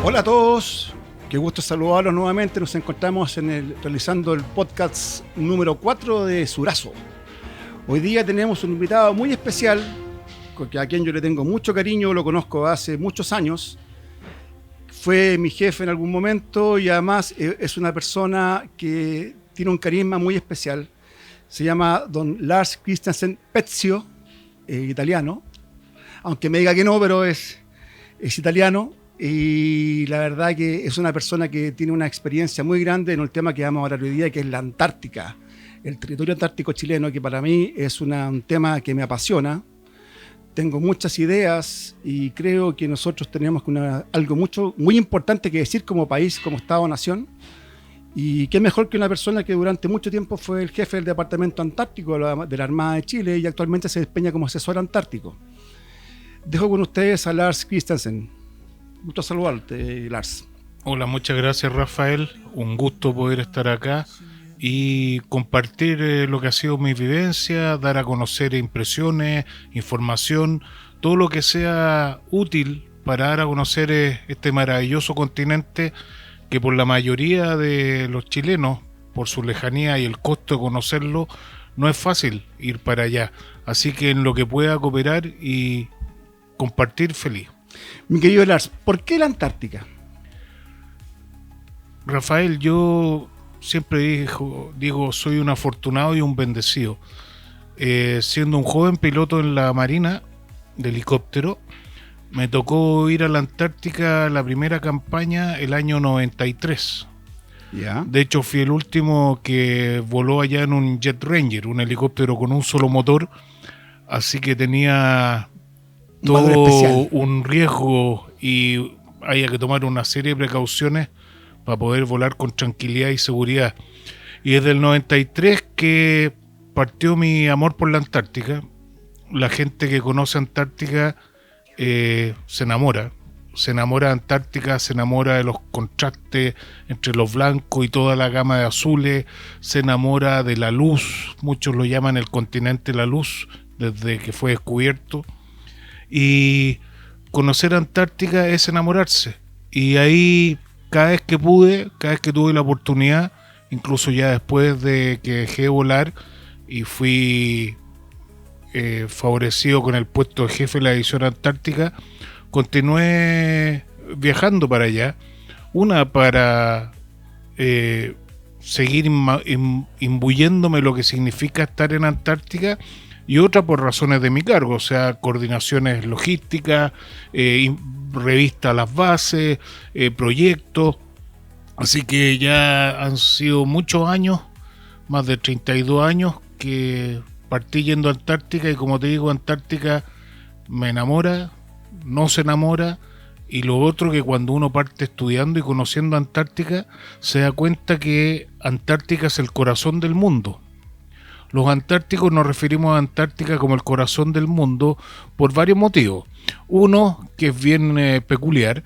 Hola a todos, qué gusto saludarlos nuevamente. Nos encontramos realizando el podcast número 4 de Surazo. Hoy día tenemos un invitado muy especial, a quien yo le tengo mucho cariño, lo conozco hace muchos años. Fue mi jefe en algún momento y además es una persona que tiene un carisma muy especial. Se llama don Lars Christiansen Pezio, italiano. Aunque me diga que no, pero es italiano. Y la verdad que es una persona que tiene una experiencia muy grande en el tema que vamos a hablar hoy día, que es la Antártica, el territorio antártico chileno, que para mí es un tema que me apasiona. Tengo muchas ideas y creo que nosotros tenemos algo muy importante que decir como país, como Estado-nación. Y qué mejor que una persona que durante mucho tiempo fue el jefe del Departamento Antártico de la Armada de Chile y actualmente se desempeña como asesor antártico. Dejo con ustedes a Lars Christiansen. Gusto saludarte, Lars. Hola, muchas gracias, Rafael. Un gusto poder estar acá y compartir lo que ha sido mi vivencia, dar a conocer impresiones, información, todo lo que sea útil para dar a conocer este maravilloso continente que por la mayoría de los chilenos, por su lejanía y el costo de conocerlo, no es fácil ir para allá. Así que en lo que pueda cooperar y compartir, feliz. Mi querido Lars, ¿por qué la Antártica? Rafael, yo siempre digo, soy un afortunado y un bendecido. Siendo un joven piloto en la Marina de helicóptero, me tocó ir a la Antártica la primera campaña el año 93. ¿Ya? De hecho, fui el último que voló allá en un Jet Ranger, un helicóptero con un solo motor, así que tenía todo un riesgo y había que tomar una serie de precauciones para poder volar con tranquilidad y seguridad. Y desde el 93 que partió mi amor por la Antártica. La gente que conoce Antártica se enamora de Antártica, se enamora de los contrastes entre los blancos y toda la gama de azules, se enamora de la luz, muchos lo llaman el continente de la luz, desde que fue descubierto. Y conocer Antártica es enamorarse. Y ahí cada vez que tuve la oportunidad, incluso ya después de que dejé de volar y fui favorecido con el puesto de jefe de la división Antártica, continué viajando para allá. Una para seguir imbuyéndome lo que significa estar en Antártica, y otra por razones de mi cargo, o sea, coordinaciones logísticas, revista a las bases, proyectos. Así que ya han sido muchos años, más de 32 años, que partí yendo a Antártica, y como te digo, Antártica me enamora, no se enamora. Y lo otro, que cuando uno parte estudiando y conociendo Antártica, se da cuenta que Antártica es el corazón del mundo. Los antárticos nos referimos a Antártica como el corazón del mundo por varios motivos. Uno, que es bien peculiar,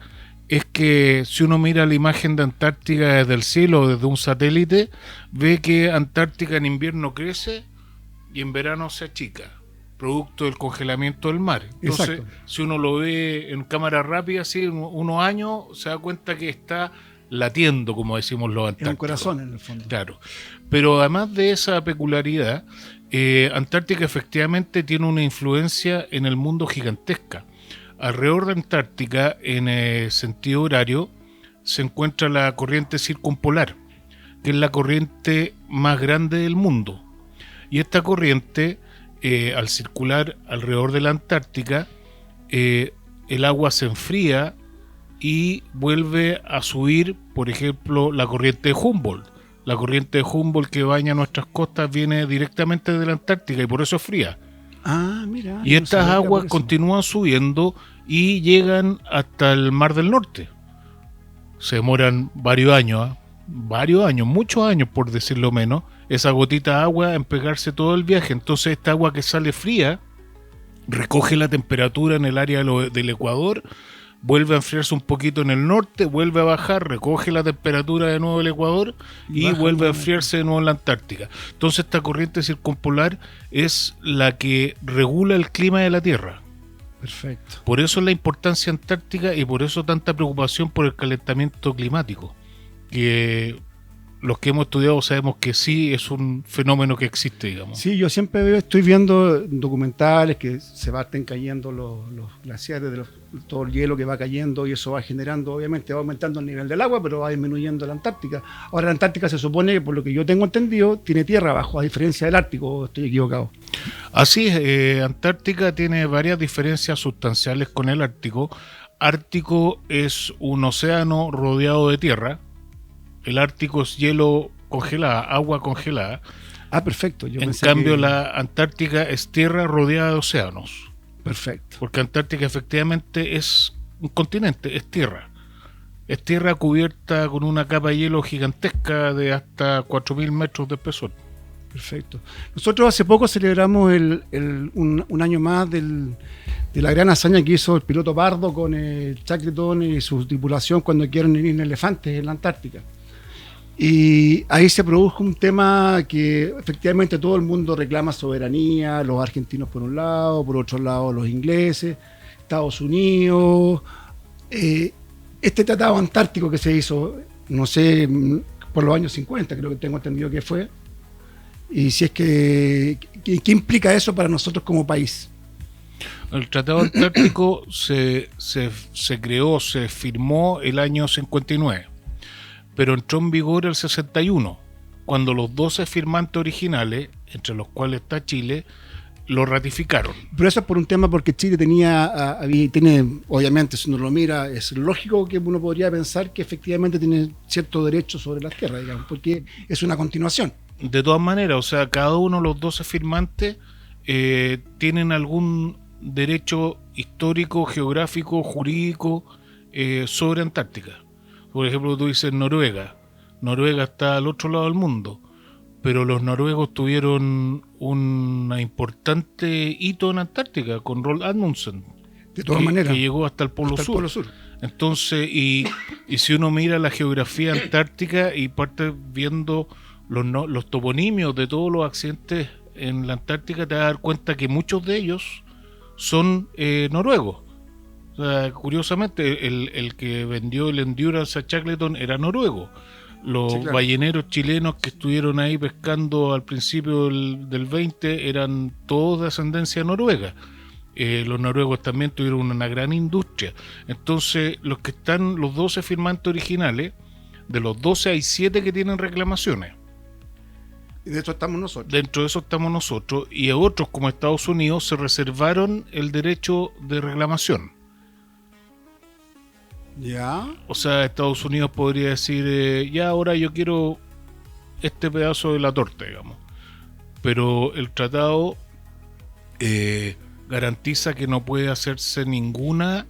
es que si uno mira la imagen de Antártica desde el cielo, desde un satélite, ve que Antártica en invierno crece y en verano se achica, producto del congelamiento del mar. Entonces, exacto, si uno lo ve en cámara rápida, así, en unos años, se da cuenta que está latiendo, como decimos los antárticos. En un corazón, en el fondo. Claro. Pero además de esa peculiaridad, Antártica efectivamente tiene una influencia en el mundo gigantesca. Alrededor de Antártica, en sentido horario, se encuentra la corriente circumpolar, que es la corriente más grande del mundo. Y esta corriente, al circular alrededor de la Antártica, el agua se enfría y vuelve a subir, por ejemplo, la corriente de Humboldt. La corriente de Humboldt que baña nuestras costas viene directamente de la Antártica y por eso es fría. Ah, mira. Y estas aguas continúan subiendo y llegan hasta el Mar del Norte. Se demoran varios años, muchos años por decirlo menos, esa gotita de agua en pegarse todo el viaje. Entonces esta agua que sale fría recoge la temperatura en el área del Ecuador, vuelve a enfriarse un poquito en el norte, vuelve a bajar, recoge la temperatura de nuevo del Ecuador y vuelve a enfriarse de nuevo en la Antártica. Entonces esta corriente circumpolar es la que regula el clima de la Tierra. Perfecto. Por eso la importancia antártica y por eso tanta preocupación por el calentamiento climático, que los que hemos estudiado sabemos que sí es un fenómeno que existe, digamos. Sí, yo siempre estoy viendo documentales que se estén cayendo los glaciares, todo el hielo que va cayendo, y eso va generando, obviamente va aumentando el nivel del agua, pero va disminuyendo la Antártica. Ahora la Antártica se supone que, por lo que yo tengo entendido, tiene tierra abajo, a diferencia del Ártico, ¿o estoy equivocado? Así es, Antártica tiene varias diferencias sustanciales con el Ártico. Ártico es un océano rodeado de tierra. El Ártico es hielo congelada, agua congelada. Ah, perfecto. En cambio, la Antártica es tierra rodeada de océanos. Perfecto. Porque Antártica efectivamente es un continente, es tierra. Es tierra cubierta con una capa de hielo gigantesca de hasta 4.000 metros de espesor. Perfecto. Nosotros hace poco celebramos un año más de la gran hazaña que hizo el piloto Pardo con Shackleton y su tripulación cuando quieren ir en elefantes en la Antártica. Y ahí se produjo un tema que efectivamente todo el mundo reclama soberanía, los argentinos por un lado, por otro lado los ingleses, Estados Unidos. Este tratado antártico que se hizo, no sé, por los años 50, creo que tengo entendido que fue, y si es ¿qué implica eso para nosotros como país? El Tratado Antártico se creó, se firmó el año 59. Pero entró en vigor el 61, cuando los 12 firmantes originales, entre los cuales está Chile, lo ratificaron. Pero eso es por un tema porque Chile tiene, obviamente, si uno lo mira, es lógico que uno podría pensar que efectivamente tiene cierto derecho sobre las tierras, digamos, porque es una continuación. De todas maneras, o sea, cada uno de los 12 firmantes tienen algún derecho histórico, geográfico, jurídico sobre Antártica. Por ejemplo, tú dices Noruega. Noruega está al otro lado del mundo, pero los noruegos tuvieron un importante hito en Antártica con Roald Amundsen. De todas maneras. Que llegó hasta el Polo Sur. Entonces, y si uno mira la geografía antártica y parte viendo los toponimios de todos los accidentes en la Antártica, te vas a dar cuenta que muchos de ellos son noruegos. O sea, curiosamente, el que vendió el Endurance a Shackleton era noruego. Los balleneros chilenos que estuvieron ahí pescando al principio del 20 eran todos de ascendencia noruega. Los noruegos también tuvieron una gran industria. Entonces, los 12 firmantes originales, de los 12 hay 7 que tienen reclamaciones. Y de eso estamos nosotros. Dentro de eso estamos nosotros. Y otros, como Estados Unidos, se reservaron el derecho de reclamación. Ya. O sea, Estados Unidos podría decir, ya ahora yo quiero este pedazo de la torta, digamos. Pero el tratado garantiza que no puede hacerse ninguna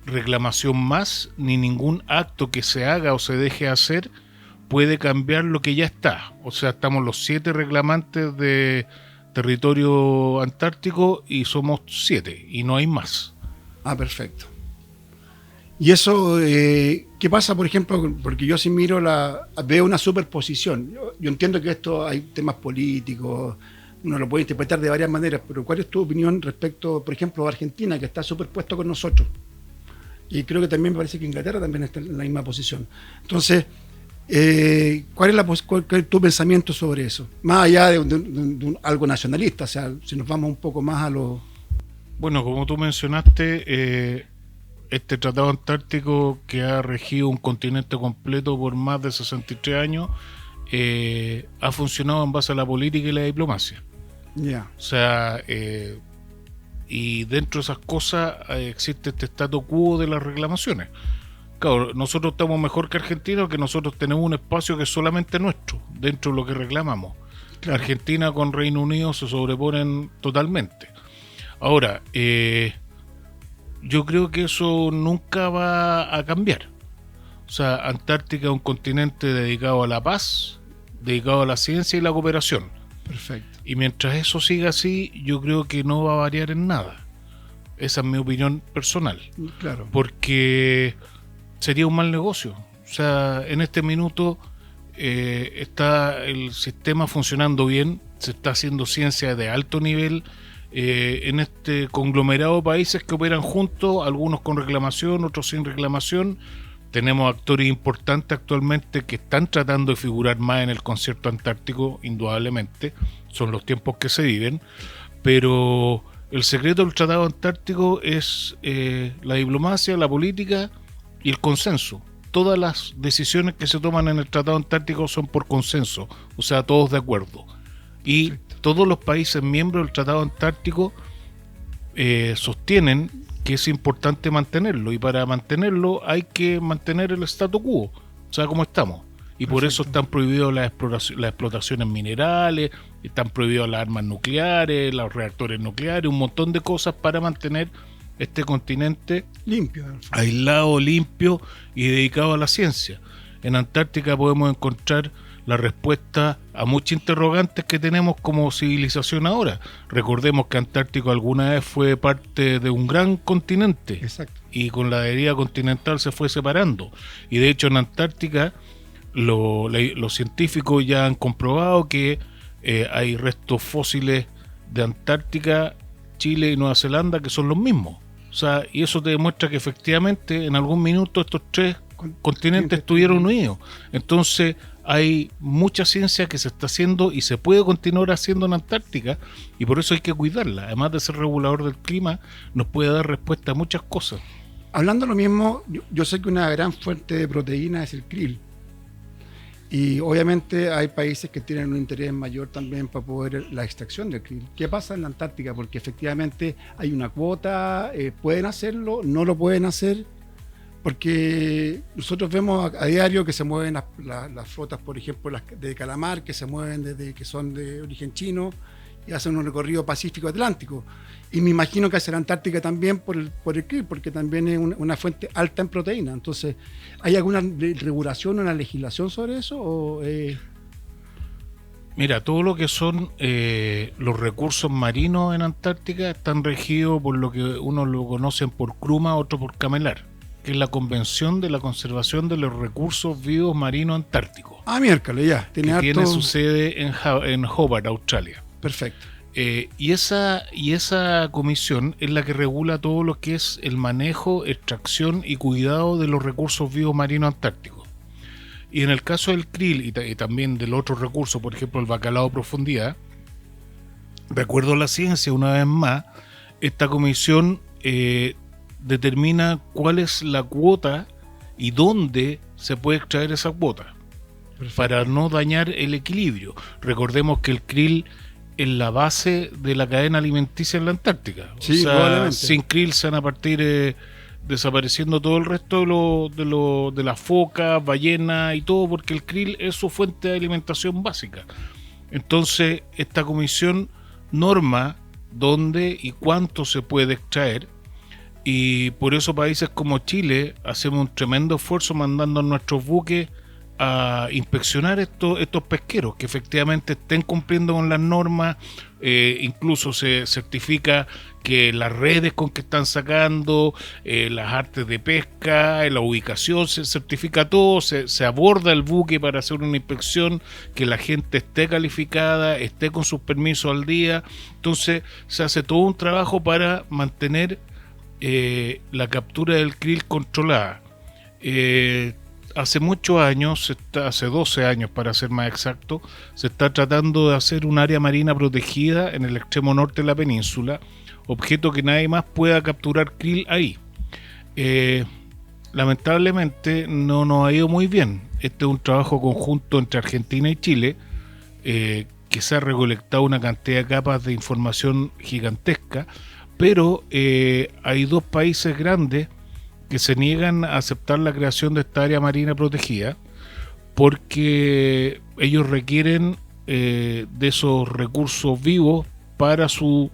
reclamación más, ni ningún acto que se haga o se deje hacer puede cambiar lo que ya está. O sea, estamos los 7 reclamantes de territorio antártico y somos 7 y no hay más. Ah, perfecto. Y eso, ¿qué pasa, por ejemplo? Porque yo si miro, veo una superposición. Yo entiendo que esto hay temas políticos, uno lo puede interpretar de varias maneras, pero ¿cuál es tu opinión respecto, por ejemplo, a Argentina, que está superpuesto con nosotros? Y creo que también me parece que Inglaterra también está en la misma posición. Entonces, ¿cuál es tu pensamiento sobre eso? Más allá de algo nacionalista, o sea, si nos vamos un poco más a lo... Bueno, como tú mencionaste, este tratado antártico que ha regido un continente completo por más de 63 años ha funcionado en base a la política y la diplomacia. Yeah. O sea, y dentro de esas cosas existe este statu quo de las reclamaciones. Claro, nosotros estamos mejor que Argentina, que nosotros tenemos un espacio que es solamente nuestro, dentro de lo que reclamamos. Claro. Argentina con Reino Unido se sobreponen totalmente. Ahora, yo creo que eso nunca va a cambiar. O sea, Antártica es un continente dedicado a la paz, dedicado a la ciencia y la cooperación. Perfecto. Y mientras eso siga así, yo creo que no va a variar en nada. Esa es mi opinión personal. Claro. Porque sería un mal negocio. O sea, en este minuto está el sistema funcionando bien, se está haciendo ciencia de alto nivel en este conglomerado de países que operan juntos, algunos con reclamación, otros sin reclamación. Tenemos actores importantes actualmente que están tratando de figurar más en el concierto antártico, indudablemente, son los tiempos que se viven, pero el secreto del Tratado Antártico es la diplomacia, la política y el consenso. Todas las decisiones que se toman en el Tratado Antártico son por consenso, o sea, todos de acuerdo. Y todos los países miembros del Tratado Antártico sostienen que es importante mantenerlo, y para mantenerlo hay que mantener el statu quo, o sea, como estamos. Y por eso están prohibidas las explotaciones minerales, están prohibidas las armas nucleares, los reactores nucleares, un montón de cosas para mantener este continente limpio, aislado, limpio y dedicado a la ciencia. En Antártica podemos encontrar la respuesta a muchos interrogantes que tenemos como civilización ahora. Recordemos que Antártico alguna vez fue parte de un gran continente. Exacto. Y con la deriva continental se fue separando. Y de hecho en Antártica los científicos ya han comprobado que hay restos fósiles de Antártica, Chile y Nueva Zelanda que son los mismos. O sea, y eso te demuestra que efectivamente en algún minuto estos tres continentes estuvieron unidos. Entonces hay mucha ciencia que se está haciendo y se puede continuar haciendo en Antártica, y por eso hay que cuidarla. Además de ser regulador del clima, nos puede dar respuesta a muchas cosas. Hablando lo mismo, yo sé que una gran fuente de proteína es el krill. Y obviamente hay países que tienen un interés mayor también para poder la extracción del krill. ¿Qué pasa en la Antártica? Porque efectivamente hay una cuota, pueden hacerlo, no lo pueden hacer, porque nosotros vemos a diario que se mueven las flotas, por ejemplo, las de calamar, que se mueven desde que son de origen chino y hacen un recorrido Pacífico-Atlántico. Y me imagino que hacia la Antártica también por el krill, porque también es una fuente alta en proteína. Entonces, ¿hay alguna regulación o una legislación sobre eso? Mira, todo lo que son los recursos marinos en Antártica están regidos por lo que unos lo conocen por CRUMA, otro por CAMELAR, que es la Convención de la Conservación de los Recursos Vivos Marinos Antárticos. Ah, miércoles, ya. Tiene su sede en Hobart, Australia. Perfecto. Y esa comisión es la que regula todo lo que es el manejo, extracción y cuidado de los recursos vivos marinos antárticos. Y en el caso del krill y también del otro recurso, por ejemplo el bacalao a profundidad, de acuerdo a la ciencia, una vez más, esta comisión determina cuál es la cuota y dónde se puede extraer esa cuota. Perfecto. Para no dañar el equilibrio. Recordemos que el krill es la base de la cadena alimenticia en la Antártica. Sí, o sea, sin krill se van a partir desapareciendo todo el resto de las focas, ballenas y todo, porque el krill es su fuente de alimentación básica. Entonces, esta comisión norma dónde y cuánto se puede extraer, y por eso países como Chile hacemos un tremendo esfuerzo mandando a nuestros buques a inspeccionar estos pesqueros que efectivamente estén cumpliendo con las normas. Incluso se certifica que las redes con que están sacando, las artes de pesca, la ubicación, se certifica todo, se aborda el buque para hacer una inspección, que la gente esté calificada, esté con sus permisos al día. Entonces se hace todo un trabajo para mantener la captura del krill controlada. Hace muchos años, hace 12 años para ser más exacto, se está tratando de hacer un área marina protegida en el extremo norte de la península, objeto que nadie más pueda capturar krill ahí. Lamentablemente no nos ha ido muy bien. Este es un trabajo conjunto entre Argentina y Chile, que se ha recolectado una cantidad de capas de información gigantesca, pero hay dos países grandes que se niegan a aceptar la creación de esta área marina protegida porque ellos requieren de esos recursos vivos para su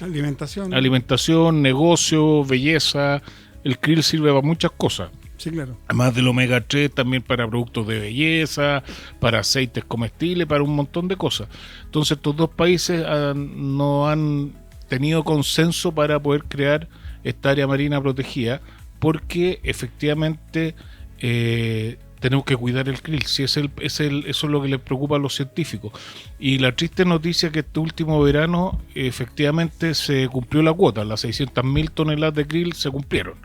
alimentación, negocio, belleza. El krill sirve para muchas cosas. Sí, claro. Además del omega 3, también para productos de belleza, para aceites comestibles, para un montón de cosas. Entonces estos dos países no han tenido consenso para poder crear esta área marina protegida, porque efectivamente tenemos que cuidar el krill. Si eso es lo que les preocupa a los científicos. Y la triste noticia es que este último verano efectivamente se cumplió la cuota, las 600.000 toneladas de krill se cumplieron.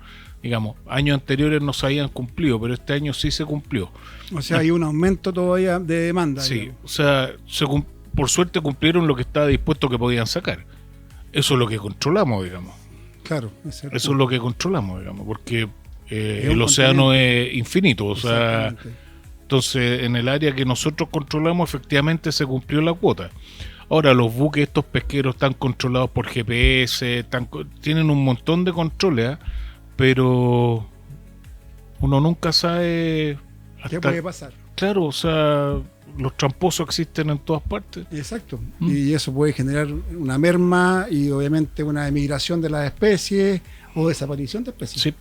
Digamos, años anteriores no se habían cumplido, pero este año sí se cumplió. O sea, hay un aumento todavía de demanda. Sí, digamos. o sea, por suerte cumplieron lo que estaba dispuesto que podían sacar. Eso es lo que controlamos, digamos. Claro, eso es lo que controlamos, digamos, porque el un océano es infinito, o sea, Exactamente. entonces en el área que nosotros controlamos efectivamente se cumplió la cuota. Ahora los buques, estos pesqueros están controlados por GPS, tienen un montón de controles, pero uno nunca sabe ¿Qué puede pasar? Claro, o sea, los tramposos existen en todas partes. Exacto. Y eso puede generar una merma y obviamente una emigración de las especies o desaparición de especies. Sí.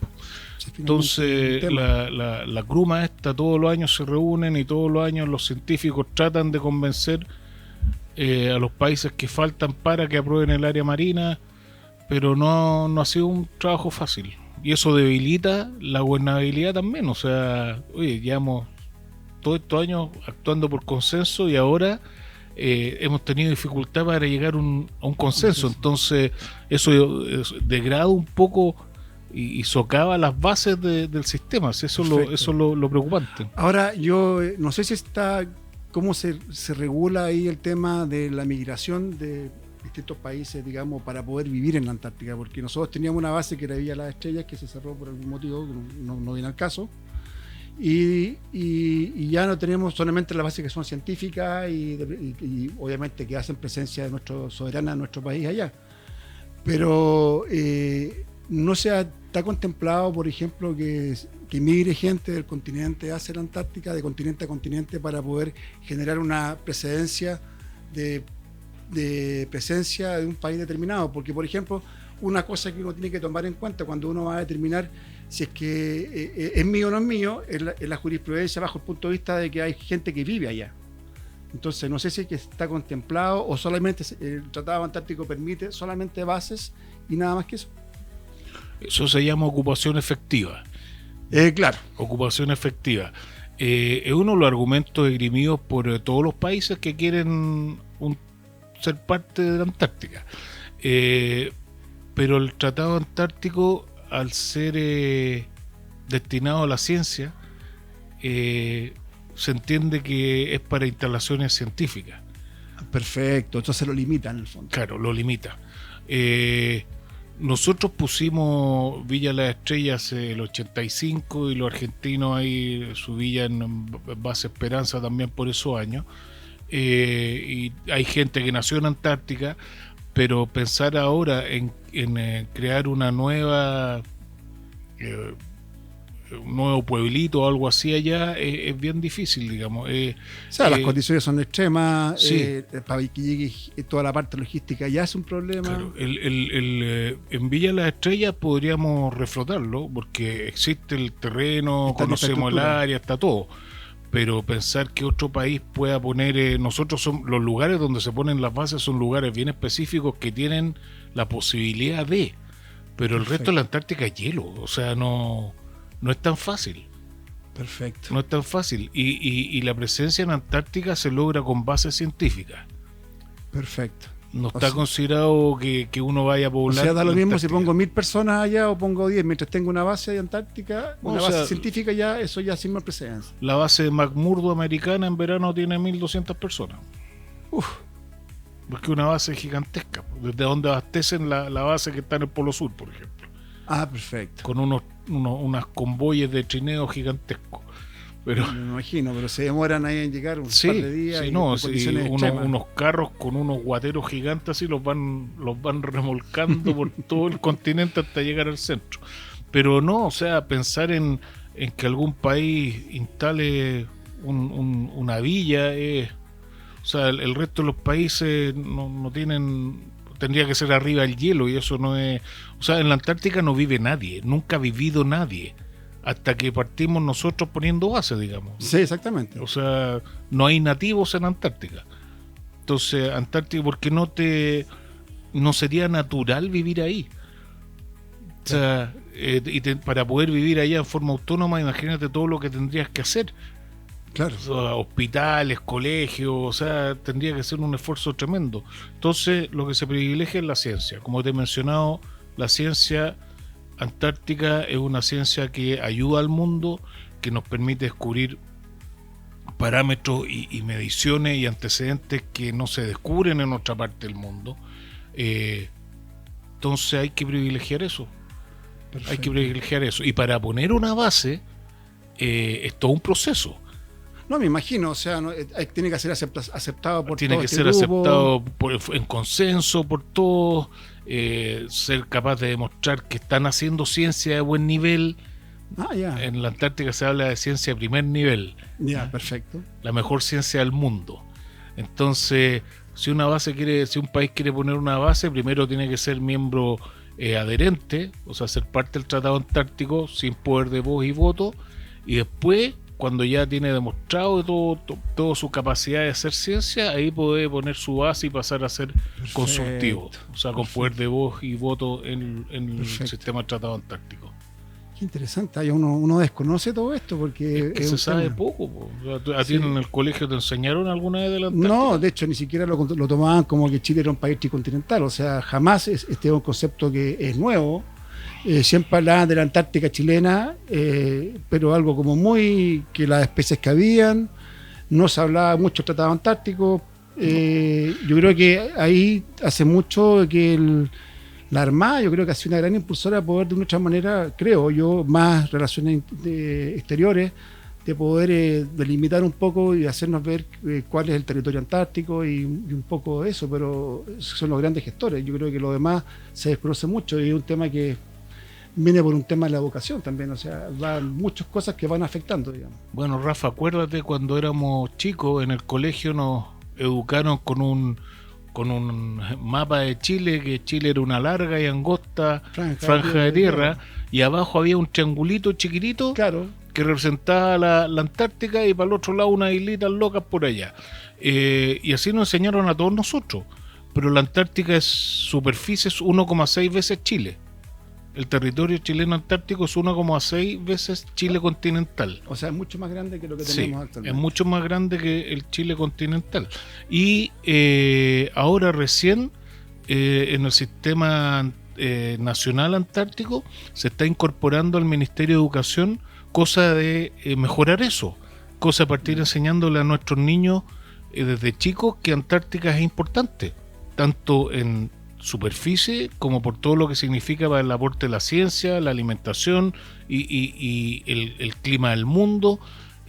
Entonces la cruma esta todos los años se reúnen y todos los años los científicos tratan de convencer a los países que faltan para que aprueben el área marina, pero no ha sido un trabajo fácil. Y eso debilita la gobernabilidad también. O sea, oye, llevamos todos estos años actuando por consenso y ahora hemos tenido dificultad para llegar a un consenso. Entonces eso degrada un poco y socava las bases del sistema. Eso es lo preocupante. Ahora, yo no sé si cómo se regula ahí el tema de la migración de distintos países, digamos, para poder vivir en la Antártica, porque nosotros teníamos una base que era Villa Las Estrellas, que se cerró por algún motivo, no viene al caso, y ya no tenemos solamente las bases que son científicas y obviamente que hacen presencia de nuestro soberana en nuestro país allá, pero no está contemplado, por ejemplo, que migre gente del continente hacia la Antártica, de continente a continente, para poder generar una precedencia de presencia de un país determinado, porque por ejemplo una cosa que uno tiene que tomar en cuenta cuando uno va a determinar si es que es mío o no es mío, es la jurisprudencia bajo el punto de vista de que hay gente que vive allá. Entonces no sé si es que está contemplado o solamente el Tratado Antártico permite solamente bases y nada más que eso. Eso se llama ocupación efectiva. Claro. Ocupación efectiva. Es uno de los argumentos esgrimidos por todos los países que quieren ser parte de la Antártica. Pero el Tratado Antártico, al ser destinado a la ciencia, se entiende que es para instalaciones científicas. Perfecto, entonces lo limita en el fondo. Claro, lo limita. Nosotros pusimos Villa Las Estrellas el 85 y los argentinos ahí su villa en Base Esperanza también por esos años. Y hay gente que nació en Antártica, pero pensar ahora en crear una nueva un nuevo pueblito o algo así allá es bien difícil, digamos. O sea, las condiciones son extremas, sí. Para que llegue toda la parte logística ya es un problema. Claro, en Villa Las Estrellas podríamos reflotarlo, porque existe el terreno, conocemos el área, está todo. Pero pensar que otro país pueda poner, los lugares donde se ponen las bases son lugares bien específicos que tienen la posibilidad de, pero el resto de la Antártica es hielo, o sea, no es tan fácil. Perfecto. No es tan fácil. Y la presencia en Antártica se logra con bases científicas. Perfecto. No está considerado que uno vaya a poblar. O sea, da lo mismo si pongo 1.000 personas allá o pongo 10, mientras tengo una base de Antártica, una base científica, ya eso ya sin más precedencia. La base de McMurdo americana en verano tiene 1.200 personas. Uf. Porque es una base gigantesca, desde donde abastecen la base que está en el Polo Sur, por ejemplo. Ah, perfecto. Con unas convoyes de trineo gigantescos. Pero, me imagino, pero se demoran ahí en llegar un par de días. Sí, unos carros con unos guateros gigantes así los van remolcando por todo el continente hasta llegar al centro. Pero no, o sea, pensar en que algún país instale una villa, o sea, el resto de los países no tienen, tendría que ser arriba del hielo y eso no es, o sea, en la Antártica no vive nadie, nunca ha vivido nadie. Hasta que partimos nosotros poniendo bases, digamos. Sí, exactamente. O sea, no hay nativos en Antártica. Entonces, Antártica, porque no sería natural vivir ahí. O sea, para poder vivir allá en forma autónoma, imagínate todo lo que tendrías que hacer. Claro. O sea, hospitales, colegios, o sea, tendría que ser un esfuerzo tremendo. Entonces, lo que se privilegia es la ciencia. Como te he mencionado, la ciencia antártica es una ciencia que ayuda al mundo, que nos permite descubrir parámetros y mediciones y antecedentes que no se descubren en otra parte del mundo. Entonces hay que privilegiar eso. Perfecto. Hay que privilegiar eso. Y para poner una base es todo un proceso. No, me imagino, o sea, tiene que ser aceptado por tiene todo que este ser grupo. aceptado en consenso por todos, ser capaz de demostrar que están haciendo ciencia de buen nivel. Ya. En la Antártica se habla de ciencia de primer nivel. Ya, perfecto. La mejor ciencia del mundo. Entonces, si un país quiere poner una base, primero tiene que ser miembro adherente, o sea, ser parte del Tratado Antártico sin poder de voz y voto, y después, cuando ya tiene demostrado toda su capacidad de hacer ciencia, ahí puede poner su base y pasar a ser consultivo, o sea, con poder de voz y voto en el sistema del Tratado Antártico. Qué interesante, uno desconoce todo esto porque es se sabe poco. O sea, ¿a ti en el colegio te enseñaron alguna vez de la Antártica? No, de hecho ni siquiera lo tomaban como que Chile era un país tricontinental, o sea, jamás este es un concepto que es nuevo. Siempre hablaban de la Antártica chilena, pero algo como muy que las especies que habían, no se hablaba mucho del Tratado Antártico. Yo creo que ahí hace mucho que la Armada, yo creo que ha sido una gran impulsora de poder, de una otra manera, creo yo, más relaciones exteriores, de poder delimitar un poco y hacernos ver cuál es el territorio antártico y un poco de eso, pero son los grandes gestores. Yo creo que lo demás se desconoce mucho y es un tema que viene por un tema de la educación también, o sea, van muchas cosas que van afectando, digamos. Bueno, Rafa, acuérdate cuando éramos chicos en el colegio nos educaron con un mapa de Chile, que Chile era una larga y angosta franja de tierra, y abajo había un triangulito chiquitito, claro, que representaba la Antártica, y para el otro lado unas islitas locas por allá. Y así nos enseñaron a todos nosotros. Pero la Antártica es superficie, es 1,6 veces Chile. El territorio chileno antártico es 1,6 veces Chile continental. O sea, es mucho más grande que lo que tenemos actualmente. Es mucho más grande que el Chile continental. Y ahora recién en el sistema nacional antártico se está incorporando al Ministerio de Educación cosa de mejorar eso. Cosa de partir enseñándole a nuestros niños desde chicos que Antártica es importante. Tanto en superficie como por todo lo que significa para el aporte de la ciencia, la alimentación y el clima del mundo,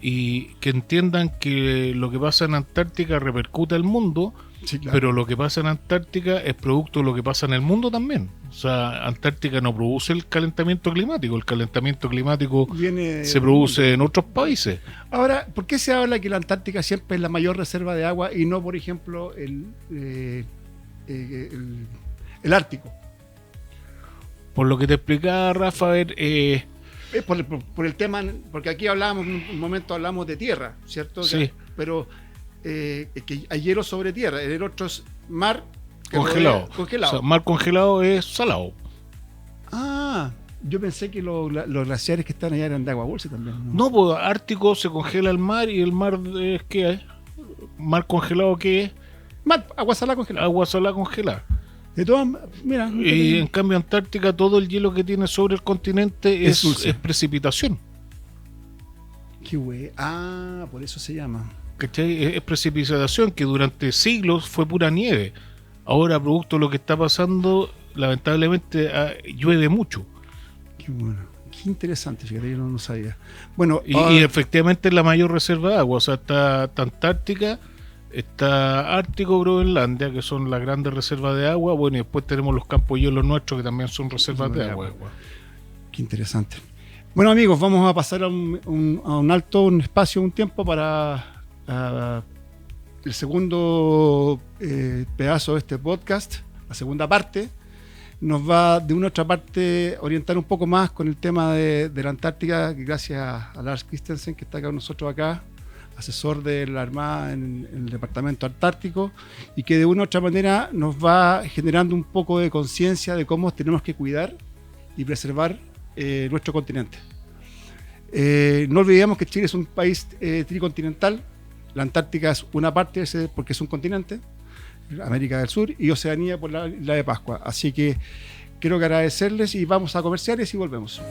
y que entiendan que lo que pasa en Antártica repercute al mundo, sí, claro, pero lo que pasa en Antártica es producto de lo que pasa en el mundo también. O sea, Antártica no produce el calentamiento climático, el calentamiento climático se produce en otros países. Ahora, ¿por qué se habla que la Antártica siempre es la mayor reserva de agua y no, por ejemplo, el Ártico? Por lo que te explicaba, Rafa, por el tema, porque aquí hablábamos, en un momento hablamos de tierra, ¿cierto? Sí. Pero que hay hielo sobre tierra, el otro es mar congelado. O sea, mar congelado es salado. Yo pensé que los glaciares que están allá eran de agua dulce también. No, pues Ártico se congela el mar, y el mar es ¿qué es? ¿Mar congelado qué es? Agua salada congelada. Agua salada congelada. De todas, mira. Y en cambio Antártica, todo el hielo que tiene sobre el continente es precipitación. Qué güey. Por eso se llama. ¿Cachai? Es precipitación que durante siglos fue pura nieve. Ahora, producto de lo que está pasando, lamentablemente llueve mucho. Qué bueno. Qué interesante, fíjate, yo no sabía. Bueno, y efectivamente es la mayor reserva de agua. O sea, está Antártica, está Ártico, Groenlandia, que son las grandes reservas de agua. Bueno, y después tenemos los campos de hielo nuestros, que también son reservas de agua. Qué interesante. Bueno, amigos, vamos a pasar a un alto, un espacio, un tiempo para el segundo pedazo de este podcast, la segunda parte. Nos va de una otra parte orientar un poco más con el tema de la Antártica, que gracias a Lars Christensen, que está acá con nosotros acá, asesor de la Armada en el Departamento Antártico, y que de una u otra manera nos va generando un poco de conciencia de cómo tenemos que cuidar y preservar nuestro continente. No olvidemos que Chile es un país tricontinental. La Antártica es una parte porque es un continente, América del Sur, y Oceanía por la isla de Pascua. Así que quiero agradecerles y vamos a comerciales y volvemos.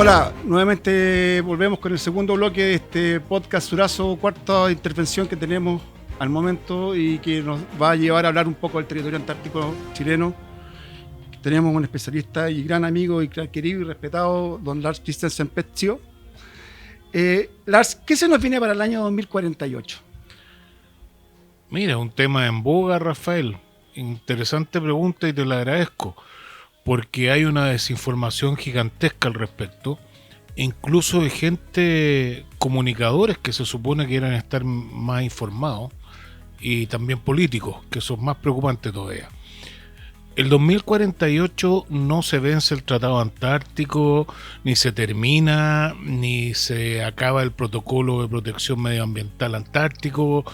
Hola, nuevamente volvemos con el segundo bloque de este podcast Surazo, cuarta intervención que tenemos al momento y que nos va a llevar a hablar un poco del territorio antártico chileno. Tenemos un especialista y gran amigo y querido y respetado, don Lars Christensen Petzio. Lars, ¿qué se nos viene para el año 2048? Mira, un tema en boga, Rafael. Interesante pregunta y te la agradezco, porque hay una desinformación gigantesca al respecto, incluso de gente, comunicadores que se supone que quieren estar más informados, y también políticos, que son más preocupantes todavía. El 2048 no se vence el Tratado Antártico, ni se termina, ni se acaba el Protocolo de Protección Medioambiental Antártico.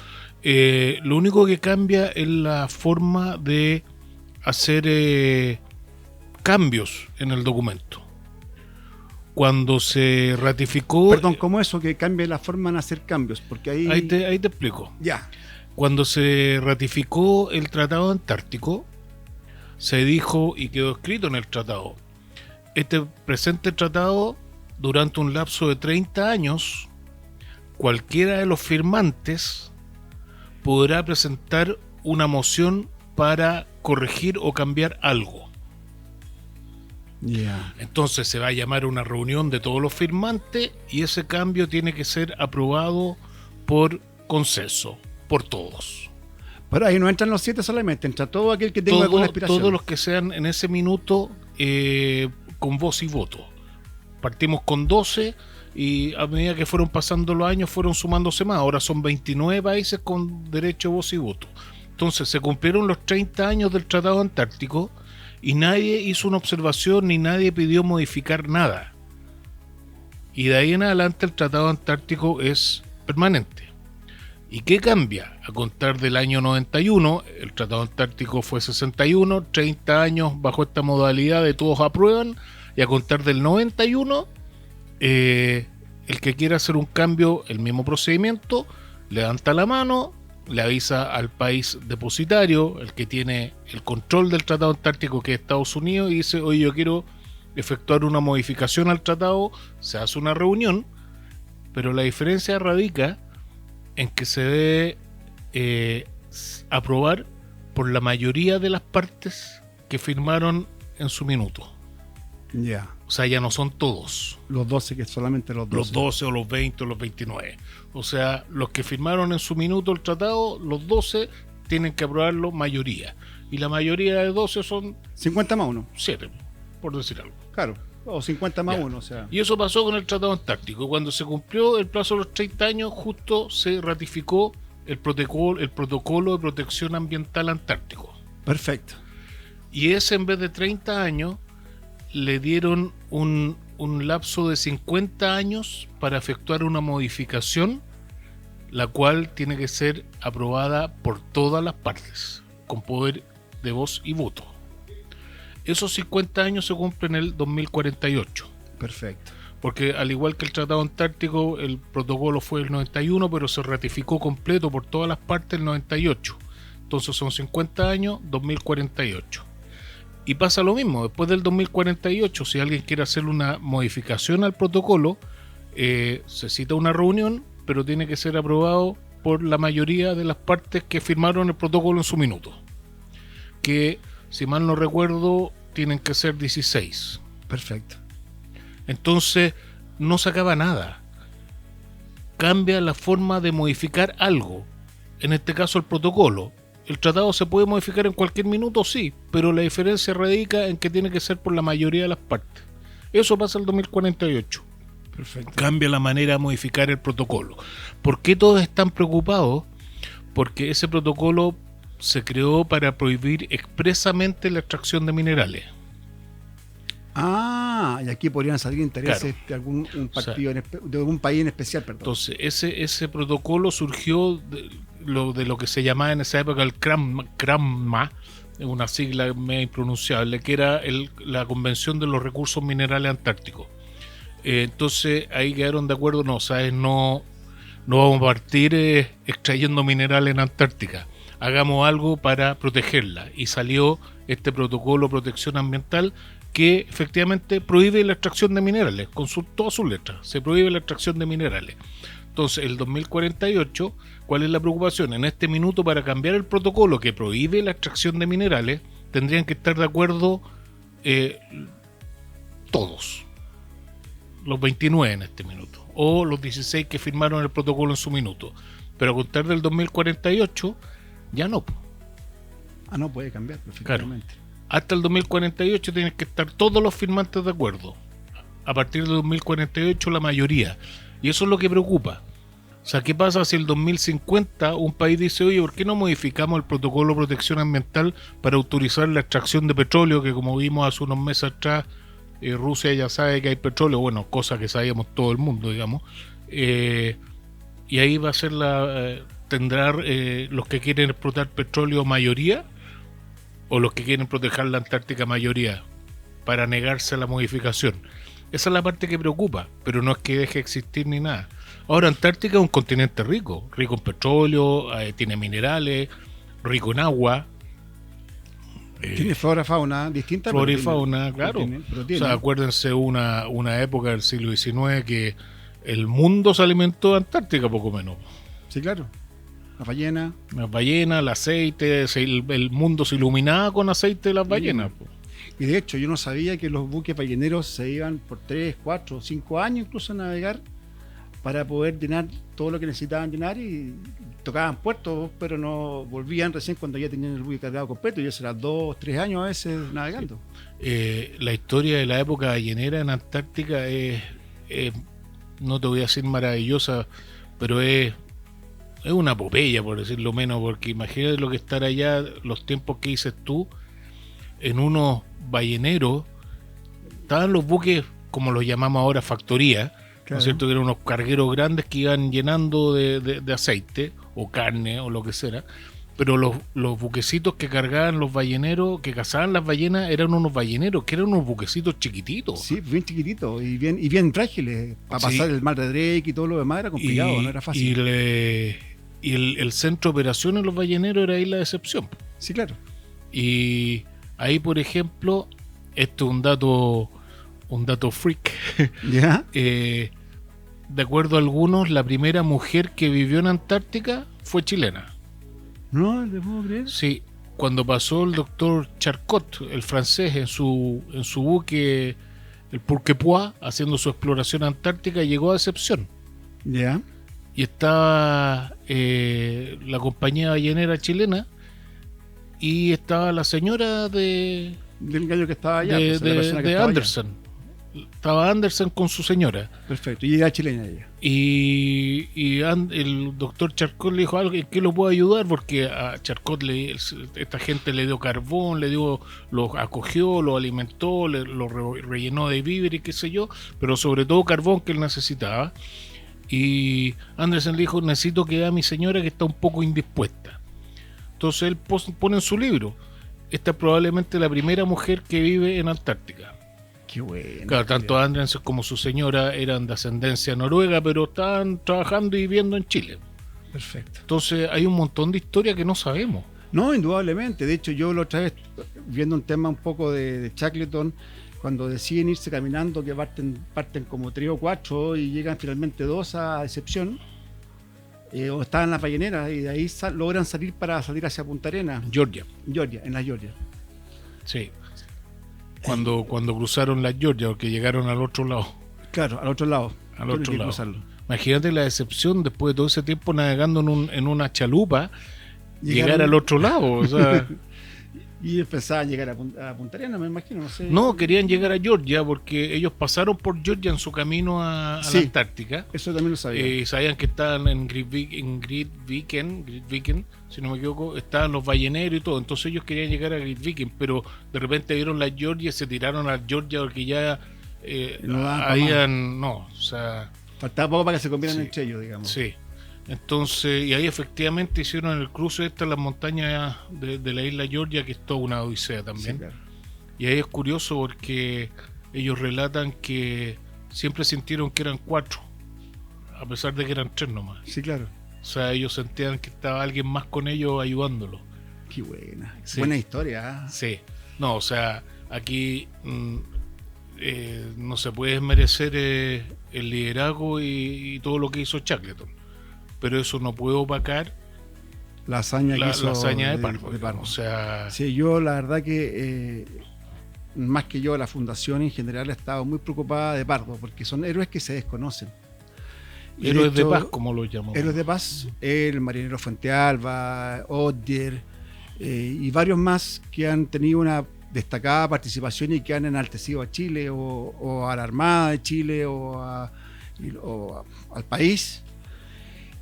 Lo único que cambia es la forma de hacer cambios en el documento. Cuando se ratificó... Perdón, ¿cómo eso? Que cambie la forma de hacer cambios, porque ahí te explico. Ya. Cuando se ratificó el Tratado Antártico, se dijo y quedó escrito en el tratado: este presente tratado, durante un lapso de 30 años, cualquiera de los firmantes podrá presentar una moción para corregir o cambiar algo. Yeah. Entonces se va a llamar una reunión de todos los firmantes y ese cambio tiene que ser aprobado por consenso, por todos. Pero ahí no entran los 7 solamente, entra todo aquel que tenga alguna aspiración. Todos los que sean en ese minuto con voz y voto. Partimos con 12 y a medida que fueron pasando los años fueron sumándose más. Ahora son 29 países con derecho a voz y voto. Entonces se cumplieron los 30 años del Tratado Antártico y nadie hizo una observación ni nadie pidió modificar nada. Y de ahí en adelante el Tratado Antártico es permanente. ¿Y qué cambia? A contar del año 91, el Tratado Antártico fue 61, 30 años bajo esta modalidad de todos aprueban, y a contar del 91, el que quiera hacer un cambio, el mismo procedimiento, levanta la mano, le avisa al país depositario, el que tiene el control del Tratado Antártico, que es Estados Unidos, y dice, oye, yo quiero efectuar una modificación al tratado. Se hace una reunión, pero la diferencia radica en que se debe aprobar por la mayoría de las partes que firmaron en su minuto. Ya. O sea, ya no son todos. Los 12, que solamente los 12. Los 12 o los 20 o los 29. O sea, los que firmaron en su minuto el tratado, los 12 tienen que aprobarlo mayoría. Y la mayoría de 12 son 50 más 1. 7, por decir algo. Claro. O 50 más Ya. 1, o sea. Y eso pasó con el Tratado Antártico. Cuando se cumplió el plazo de los 30 años, justo se ratificó el protocolo de protección ambiental antártico. Perfecto. Y ese, en vez de 30 años, le dieron un lapso de 50 años para efectuar una modificación, la cual tiene que ser aprobada por todas las partes, con poder de voz y voto. Esos 50 años se cumplen en el 2048. Perfecto. Porque al igual que el Tratado Antártico, el protocolo fue el 91, pero se ratificó completo por todas las partes el 98. Entonces son 50 años, 2048. Y pasa lo mismo, después del 2048, si alguien quiere hacer una modificación al protocolo, se cita una reunión, pero tiene que ser aprobado por la mayoría de las partes que firmaron el protocolo en su minuto. Que, si mal no recuerdo, tienen que ser 16. Perfecto. Entonces, no se acaba nada. Cambia la forma de modificar algo. En este caso, el protocolo. ¿El tratado se puede modificar en cualquier minuto? Sí, pero la diferencia radica en que tiene que ser por la mayoría de las partes. Eso pasa el 2048. Perfecto. Cambia la manera de modificar el protocolo. ¿Por qué todos están preocupados? Porque ese protocolo se creó para prohibir expresamente la extracción de minerales. Ah, y aquí podrían salir intereses de algún partido, de algún país en especial, perdón. Entonces, ese protocolo surgió de lo que se llamaba en esa época el CRAMMA, una sigla medio impronunciable, que era la Convención de los Recursos Minerales Antárticos. Entonces, ahí quedaron de acuerdo, no vamos a partir extrayendo minerales en Antártica. Hagamos algo para protegerla. Y salió este protocolo de protección ambiental que efectivamente prohíbe la extracción de minerales, con todas sus letras, se prohíbe la extracción de minerales. Entonces, el 2048, ¿cuál es la preocupación? En este minuto, para cambiar el protocolo que prohíbe la extracción de minerales, tendrían que estar de acuerdo todos, los 29 en este minuto, o los 16 que firmaron el protocolo en su minuto. Pero a contar del 2048, ya no. Ah, no, puede cambiar perfectamente. Claro. Hasta el 2048 tienen que estar todos los firmantes de acuerdo. A partir del 2048 la mayoría. Y eso es lo que preocupa. O sea, ¿qué pasa si el 2050 un país dice, oye, ¿por qué no modificamos el protocolo de protección ambiental para autorizar la extracción de petróleo? Que como vimos hace unos meses atrás, Rusia ya sabe que hay petróleo, bueno, cosa que sabíamos todo el mundo, digamos. Y ahí va a ser tendrá los que quieren explotar petróleo mayoría, o los que quieren proteger la Antártica mayoría, para negarse a la modificación. Esa es la parte que preocupa, pero no es que deje de existir ni nada. Ahora, Antártica es un continente rico en petróleo, tiene minerales, rico en agua. Tiene flora, fauna distinta. Flora y fauna, claro. Pero tiene. O sea, acuérdense una época del siglo XIX que el mundo se alimentó de Antártica, poco menos. Sí, claro. Las ballenas. Las ballenas, el aceite, el mundo se iluminaba con aceite de las ballenas. Y de hecho, yo no sabía que los buques balleneros se iban por 3, 4, 5 años incluso a navegar para poder llenar todo lo que necesitaban llenar, y tocaban puertos, pero no volvían recién cuando ya tenían el buque cargado completo, y eso era 2, 3 años a veces navegando. La historia de la época ballenera en Antártica es, no te voy a decir maravillosa, pero es una epopeya, por decirlo menos, porque imagínate lo que estar allá, los tiempos que dices tú, en unos balleneros, estaban los buques, como los llamamos ahora, factoría, claro. ¿No es cierto? Que eran unos cargueros grandes que iban llenando de aceite, o carne, o lo que sea, pero los buquecitos que cargaban los balleneros, que cazaban las ballenas, eran unos balleneros, que eran unos buquecitos chiquititos. Sí, bien chiquititos, y bien frágiles, para pasar el mar de Drake y todo lo demás era complicado, no era fácil. Y el centro de operaciones de los balleneros era Isla Decepción. Sí, claro. Y ahí, por ejemplo, esto es un dato freak. ¿Ya? De acuerdo a algunos, la primera mujer que vivió en Antártica fue chilena. No, ¿te puedo creer? Sí, cuando pasó el doctor Charcot, el francés, en su buque, el Pourquoi, haciendo su exploración antártica, llegó a Decepción. Ya. Y estaba la compañía ballenera chilena y estaba la señora Del gallo que estaba allá. de, pues, la persona que de estaba allá. Anderson. Estaba Anderson con su señora. Perfecto. Y era chilena ella. Y el doctor Charcot le dijo algo, ¿en qué lo puedo ayudar? Porque a Charcot esta gente le dio carbón, lo acogió, lo alimentó, lo rellenó de víveres y qué sé yo, pero sobre todo carbón que él necesitaba. Y Anderson le dijo, necesito que vea a mi señora que está un poco indispuesta. Entonces él pone en su libro, esta es probablemente la primera mujer que vive en Antártica. Qué bueno. Claro, tanto Anderson como su señora eran de ascendencia noruega, pero estaban trabajando y viviendo en Chile. Perfecto. Entonces hay un montón de historias que no sabemos. No, indudablemente. De hecho, yo la otra vez, viendo un tema un poco de Shackleton, cuando deciden irse caminando, que parten como 3 o 4 y llegan finalmente 2 a Decepción, o estaban en las balleneras y de ahí logran salir hacia Punta Arenas, Georgia, en la Georgia. sí. Cuando cruzaron la Georgia, porque llegaron al otro lado. Claro, al otro lado. Al Tienen otro que lado. cruzarlo. Imagínate la decepción después de todo ese tiempo navegando en una chalupa, llegar Llegaron- al otro lado. O sea, Y pensaban llegar a Punta Arenas, me imagino, no sé. no, querían llegar a Georgia porque ellos pasaron por Georgia en su camino a Sí. la Antártica. Eso también lo sabía. Sabían que estaban en Grytviken, si no me equivoco, estaban los balleneros y todo, entonces ellos querían llegar a Grytviken, pero de repente vieron la Georgia y se tiraron a Georgia porque ya No daban pa' habían, no, o sea, Faltaba poco para que se conviertan sí. entre ellos, digamos. sí. Entonces, y ahí efectivamente hicieron el cruce en las montañas de la isla Georgia, que es toda una odisea también. Sí, claro. Y ahí es curioso porque ellos relatan que siempre sintieron que eran 4, a pesar de que eran 3 nomás. Sí, claro. O sea, ellos sentían que estaba alguien más con ellos ayudándolos. Qué buena. Sí. Buena historia. ¿Eh? Sí. No, o sea, aquí no se puede desmerecer el liderazgo y todo lo que hizo Shackleton. Pero eso no puede opacar La hazaña que hizo la hazaña de Pardo. de Pardo. O sea, Sí, yo la verdad que más que yo, la fundación en general ha estado muy preocupada de Pardo, porque son héroes que se desconocen. Y héroes de hecho, paz, como lo llamamos. Héroes de paz, el marinero Fuentealba, Oddier y varios más que han tenido una destacada participación y que han enaltecido a Chile o a la Armada de Chile o al país.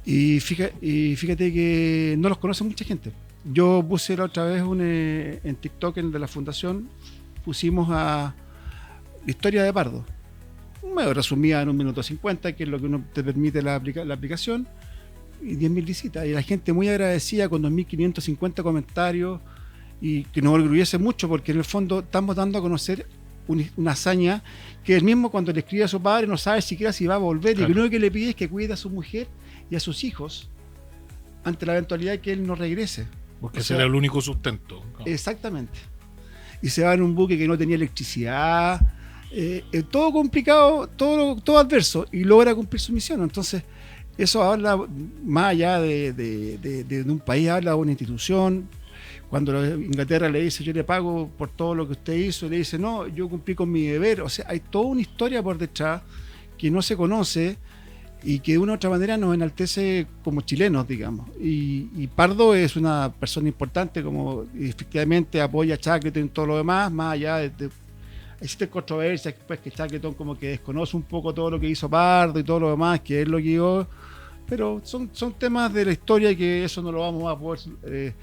Y fíjate que no los conoce mucha gente. Yo puse la otra vez en TikTok de la fundación, pusimos a la historia de Pardo, medio resumida en 1 minuto 50, que es lo que uno te permite la aplicación, y 10.000 visitas. Y la gente muy agradecida con 2.550 comentarios, y que nos orgullece mucho porque en el fondo estamos dando a conocer una hazaña que él mismo, cuando le escribe a su padre, no sabe siquiera si va a volver. Claro. Y lo único que le pide es que cuide a su mujer y a sus hijos ante la eventualidad de que él no regrese. Porque O sea, será el único sustento. ¿No? Exactamente. Y se va en un buque que no tenía electricidad, todo complicado, todo adverso, y logra cumplir su misión. Entonces, eso habla, más allá de un país, habla de una institución. Cuando Inglaterra le dice, yo le pago por todo lo que usted hizo, le dice, no, yo cumplí con mi deber. O sea, hay toda una historia por detrás que no se conoce y que de una u otra manera nos enaltece como chilenos, digamos. Y Pardo es una persona importante, como efectivamente apoya a Shackleton y todo lo demás, más allá de existen controversias, pues, que Shackleton como que desconoce un poco todo lo que hizo Pardo y todo lo demás, que él lo guió, pero son temas de la historia y que eso no lo vamos a poder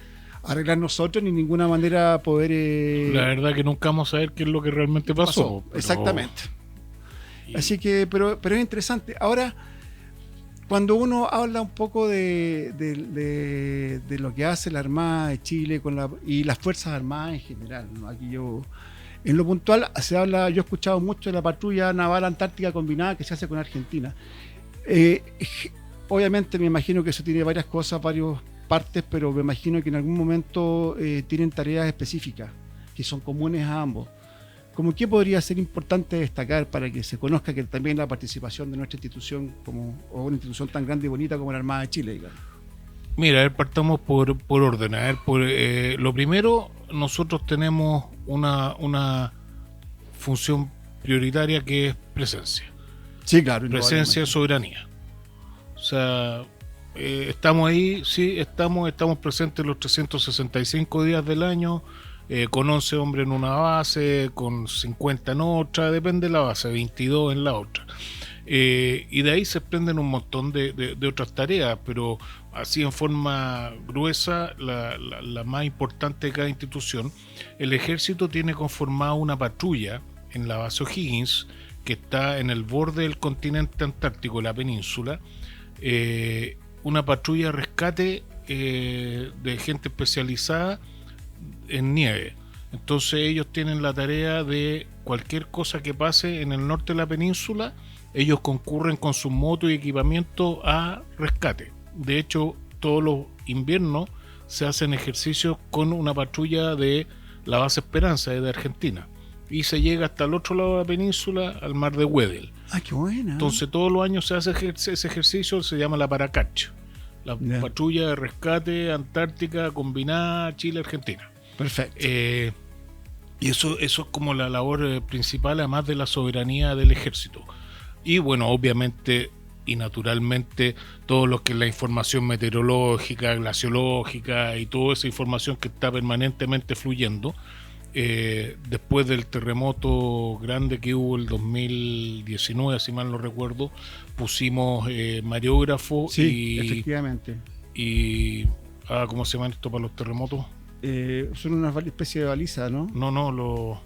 arreglar nosotros, ni de ninguna manera poder... La verdad que nunca vamos a saber qué es lo que realmente pasó. Pero... Exactamente. Así que, pero es interesante. Ahora, cuando uno habla un poco de lo que hace la Armada de Chile y las Fuerzas Armadas en general, ¿no? Aquí en lo puntual se habla, yo he escuchado mucho de la patrulla naval antártica combinada que se hace con Argentina. obviamente me imagino que eso tiene varias cosas, varias partes, pero me imagino que en algún momento tienen tareas específicas que son comunes a ambos. ¿Cómo qué podría ser importante destacar para que se conozca que también la participación de nuestra institución o una institución tan grande y bonita como la Armada de Chile, digamos? Mira, a ver, partamos por orden. A ver, lo primero, nosotros tenemos una función prioritaria que es presencia. Sí, claro. Presencia, soberanía. O sea, estamos ahí, sí, estamos presentes los 365 días del año, con 11 hombres en una base, con 50 en otra, depende de la base, 22 en la otra. Y de ahí se prenden un montón de otras tareas, pero así en forma gruesa, la más importante de cada institución, el ejército tiene conformada una patrulla en la base O'Higgins, que está en el borde del continente antártico, la península, una patrulla de rescate de gente especializada en nieve. Entonces ellos tienen la tarea de cualquier cosa que pase en el norte de la península, ellos concurren con sus motos y equipamiento a rescate. De hecho, todos los inviernos se hacen ejercicios con una patrulla de la base Esperanza de Argentina y se llega hasta el otro lado de la península, al mar de Weddell. Ah, qué buena. Entonces todos los años se hace ese ejercicio, se llama la Paracach, la patrulla de rescate antártica combinada Chile-Argentina. Perfecto. Y eso es como la labor principal, además de la soberanía del ejército. Y bueno, obviamente y naturalmente todo lo que es la información meteorológica, glaciológica y toda esa información que está permanentemente fluyendo. Después del terremoto grande que hubo el 2019, si mal no recuerdo, pusimos mariógrafo. Sí, efectivamente. Y ¿cómo se llaman esto para los terremotos? Son una especie de baliza, ¿no? No, los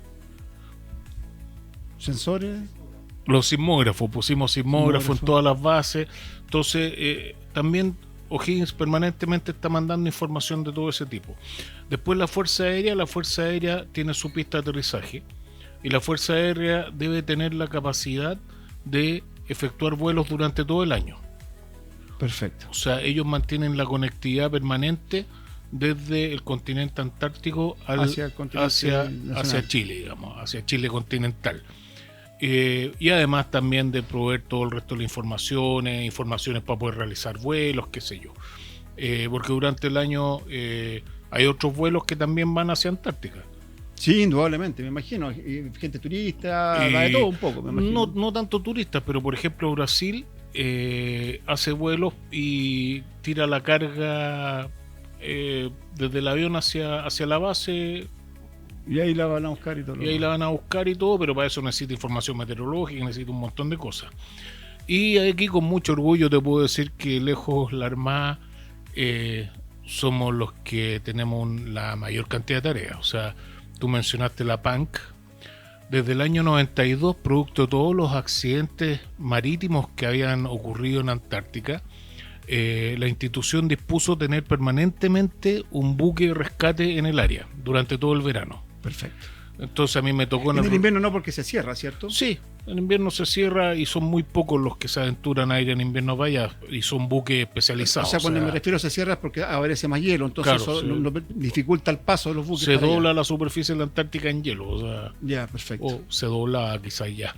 sensores. Los sismógrafos, pusimos sismógrafos en todas las bases. Entonces, también O'Higgins permanentemente está mandando información de todo ese tipo. Después la Fuerza Aérea tiene su pista de aterrizaje y la Fuerza Aérea debe tener la capacidad de efectuar vuelos durante todo el año. Perfecto. O sea, ellos mantienen la conectividad permanente desde el continente antártico hacia Chile, digamos, hacia Chile continental. Y además también de proveer todo el resto de las informaciones para poder realizar vuelos, qué sé yo. Porque durante el año hay otros vuelos que también van hacia Antártica. Sí, indudablemente, me imagino. Gente turista, va de todo un poco, me imagino. No tanto turistas, pero por ejemplo Brasil hace vuelos y tira la carga desde el avión hacia la base. Y ahí la van a buscar y todo. Pero para eso necesita información meteorológica, necesita un montón de cosas. Y aquí con mucho orgullo te puedo decir que lejos la Armada somos los que tenemos la mayor cantidad de tareas. O sea, tú mencionaste la PANC. Desde el año 92, producto de todos los accidentes marítimos que habían ocurrido en Antártica, la institución dispuso tener permanentemente un buque de rescate en el área durante todo el verano. Perfecto. Entonces a mí me tocó... En el invierno no, porque se cierra, ¿cierto? Sí, en invierno se cierra y son muy pocos los que se aventuran a ir en invierno para allá y son buques especializados. O sea, cuando me refiero a se cierra es porque aparece más hielo, entonces claro, eso no dificulta el paso de los buques. Se dobla allá la superficie de la Antártica en hielo, o sea... Ya, perfecto. O se dobla quizás ya.